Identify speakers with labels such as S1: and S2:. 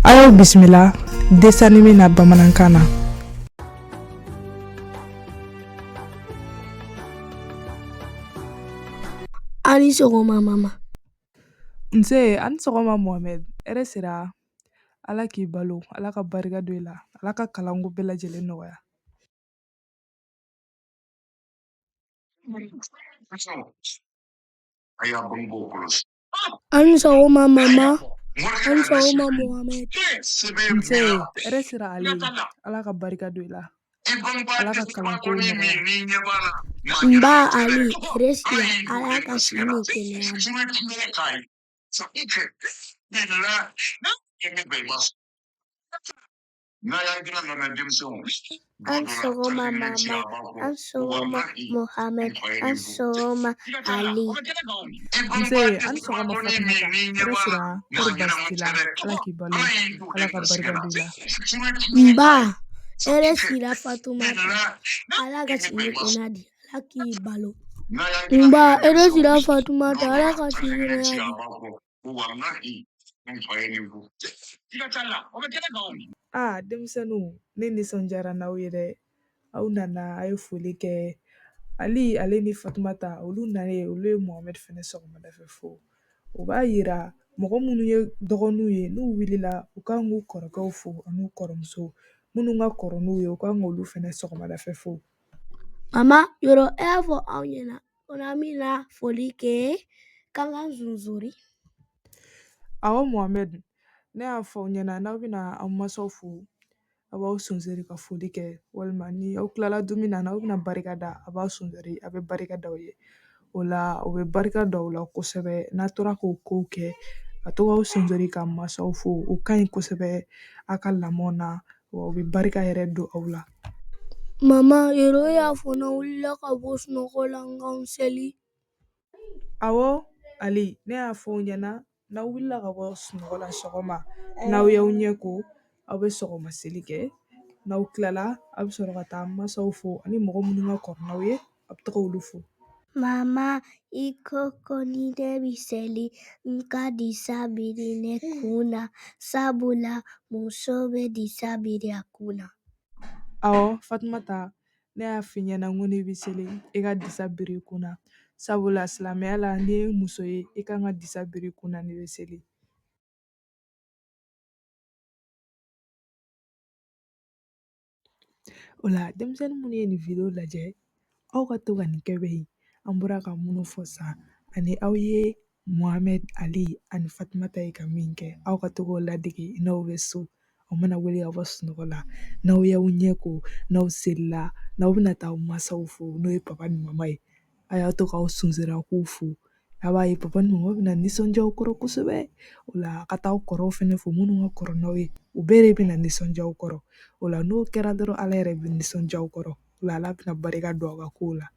S1: Ayo bisimila dessin animé na bamanankan na.
S2: Ani sɔgɔma mama.
S1: Nse ani sɔgɔma Mohamɛd, hɛrɛ sira? Ala k'i balo, Ala ka barika don i la, Ala ka kalanko bɛɛ lajɛlen nɔgɔya.
S2: Ani sɔgɔma mama. Ani sɔgɔma Mohamed.
S1: Nse hɛrɛ sira ale, Ala ka barika don i la, Ala ka kalanko nɔgɔya.
S2: Nba Ali Resila Ala ka sini kɛnɛya di. An sɔgɔma mama. An sɔgɔma Mohamed. An sɔgɔma Ali.
S1: Nse ani sɔgɔma Fatumata, hɛrɛ sira? Kɔri baasi t'i la? Ala k'i balo, Ala ka barika don i la.
S2: Nba Resila Fatumata Ala ka sini kɛnɛya di. Ala k'i balo. Nba Resila Fatumata Ala ka sini kɛnɛya di.
S1: Denmisɛnninw, ne nisɔndiyara n'aw ye dɛ. Aw nana a ye foli kɛ ale ni Fatumata, olu nalen olu ye Mohamɛd fɛnɛ sɔgɔmadafɛ fo. O b'a yira mɔgɔ minnu ye dɔgɔninw ye n'u wulila u kan k'u kɔrɔkɛw fo an'u kɔrɔmuso, minnu ka kɔrɔ n'u ye u kan k'olu fɛnɛ sɔgɔmadafɛ fo.
S2: Mama yɔrɔ e y'a fɔ aw ɲɛna ko n'an bɛna foli kɛ k'an ka zunzuri.
S1: Awɔ Mohamɛd, ne y'a fɔ aw ɲɛna n'aw bɛna aw masaw fo, a b'aw sonsori ka foli kɛ, walima ni aw tilala dumuni na n'aw bɛna barika da a b'a sonsori a bɛ barika da aw ye. O la o bɛ barika da aw la kosɛbɛ n'a tora k'o kow kɛ ka to k'aw sonsori ka masaw fo, o ka ɲi kosɛbɛ a ka lamɔw na, wa o bɛ barika yɛrɛ don aw la.
S2: Mama yɔrɔ e y'a fɔ n'aw wulila ka bɔ sunɔgɔ la k'an seli.
S1: Awɔ Ali, ne y'a fɔ aw ɲɛna n'aw wulila ka bɔ sunɔgɔ la sɔgɔma, n'aw y'aw ɲɛ ko aw bɛ sɔgɔma seli kɛ, n'aw tilala aw bɛ sɔrɔ ka taa masaw fo ani mɔgɔ minnu ka kɔrɔ n'aw ye a bɛ taga olu fo.
S2: Mama i ko ko ni ne bɛ seli n ka disa biri ne kun na sabula muso bɛ disa biri a kun na.
S1: Awɔ Fatumata, ne y'a f'i ɲɛna n ko n'i bɛ seli i ka disa biri i kun na, sabula silamɛya la n'i ye muso ye i kan ka disa biri i kun na n'i bɛ seli. O la denmisɛnnin minnu ye nin video lajɛ, aw ka to ka nin kɛ bɛ yen. An bɔra ka minnu fɔ sisan ani aw ye Mohamɛd, Ali ani Fatumata ye ka min kɛ, aw ka to k'o ladege n'aw bɛ so. Aw mana wuli ka bɔ sunɔgɔ la, n'aw y'aw ɲɛ ko, n'aw selila, n'aw bɛna taa aw masaw fo n'o ye papa ni mama ye, a y'a to k'aw sonsori k'u fo. A b'a ye papa ni mama bɛna nisɔndiya aw kɔrɔ kosɛbɛ. O la a ka taa aw kɔrɔw fɛnɛ fo minnu ka kɔrɔ n'aw ye, u bɛɛ de bɛna nisɔndiya aw kɔrɔ. O la n'o kɛra dɔrɔn Ala yɛrɛ bɛ nisɔndiya aw kɔrɔ. O la Ala bɛna barika don aw ka kow la.